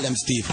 them, Steve.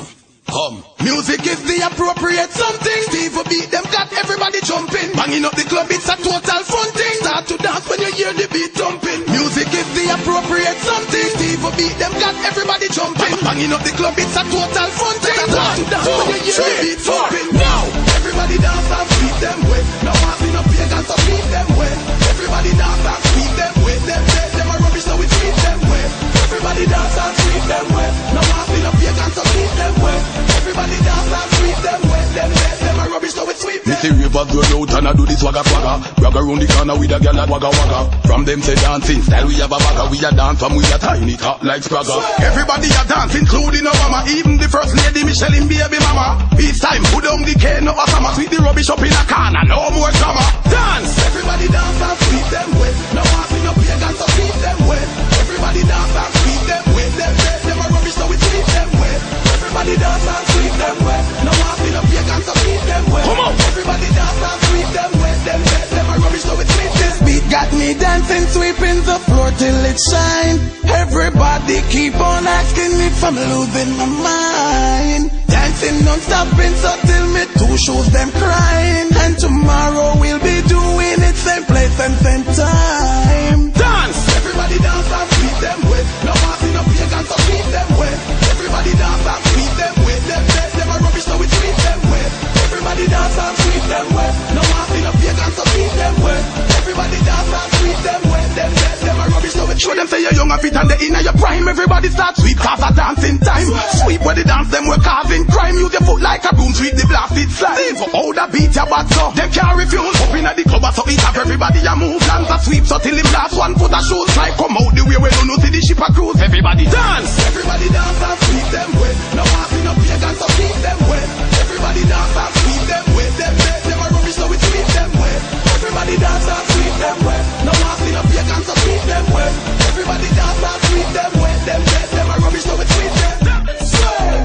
Come. Music is the appropriate something. Steve beat them, got everybody jumping. Banging up the club, it's a total fun thing. Start to dance when you hear the beat thumping. Music is the appropriate something. Steve beat them, got everybody jumping. Banging up the club, it's a total fun thing. Start to dance when you hear the beat thumping. Now, everybody dance and sweep them way. Now passing up pagans to sweep them way. Everybody dance and sweep them way. Them are rubbish, so we sweep them way. Everybody dance and sweep them way. Now passing up pagans to sweep them way. Everybody dance and sweep them way. Them are rubbish, so we sweep them. Me see ravers roll out and I do this swagger swagger. Brag around the corner with a girl at wagga wagga. From them say dancing style we have a bagger. We a dance from we a tiny hot like Spragger. Everybody a dance including Obama. Even the first lady Michelle in baby mama. Peace time put down the cane no Osama. Sweep the rubbish up in a corner, no more drama. Dance! Everybody dance and sweep them way. Now passing up pagans so sweep them way. Everybody dance and sweep them way. Them are rubbish so we sweep them way. Everybody dance and sweep them way. Now passing up pagans so sweep them way. Come on! Everybody dance and sweep them way. Them are rubbish so we sweep them. This beat got me dancing, sweeping the floor till it shine. Everybody keep on asking if I'm losing my mind. Dancing non-stopping so till me two shows them crying. And tomorrow we'll be doing it same place and same time. Dance! Everybody dance and sweep them way. Now passing up pagans so sweep them way. Everybody dance and sweep them way. Them are rubbish so we sweep them way. Everybody dance and sweep them way. Now passing up pagans so sweep them way. Everybody dance and sweep them way. Them are rubbish so we show them say you're young and fit and they in your prime. Everybody start sweep cause a dancing time. Sweep where the dance them were causing crime. Use your foot like a broom, sweep the blasted slime. Leave all the beat your bad so them can't refuse. Up in the club so it have everybody a move. Dance a sweep so till him last one foot a shoes. Like come out the way we don't know see the ship a cruise. Everybody dance. Everybody dance and sweep them way. Now passing up pagans so sweep them way. Everybody dance and sweep them way. Them are rubbish so we sweep them way. Everybody dance and sweep them way. Now passing up pagans so sweep them way. Everybody dance and sweep them way. Them are rubbish so we sweep them. Dance,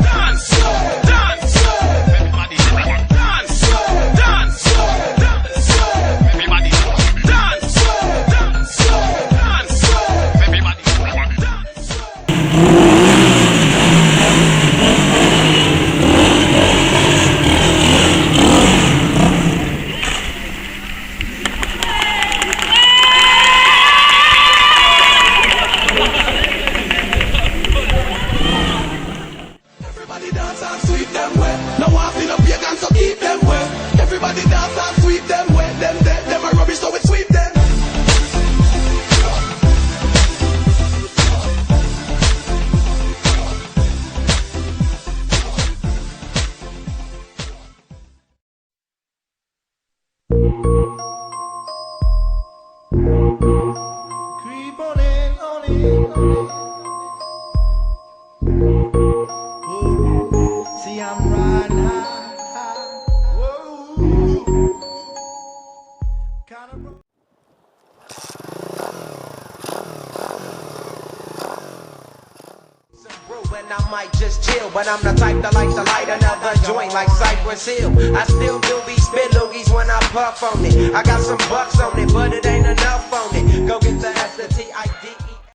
dance, dance. Everybody dance, dance, dance. Everybody dance, dance, dance. Everybody dance. Everybody dance and sweep them way. Now passing up pagans so keep them way. Everybody dance and sweep them way. Them are rubbish so we sweep them. Creep on in, on in, on in. Whoa. See, I'm riding high, high. Whoa. Kinda and I might just chill, but I'm the type that likes to light another joint like Cypress Hill. I still do be spit loogies when I puff on it. I got some bucks on it, but it ain't enough on it. Go get the S, the T-I-D.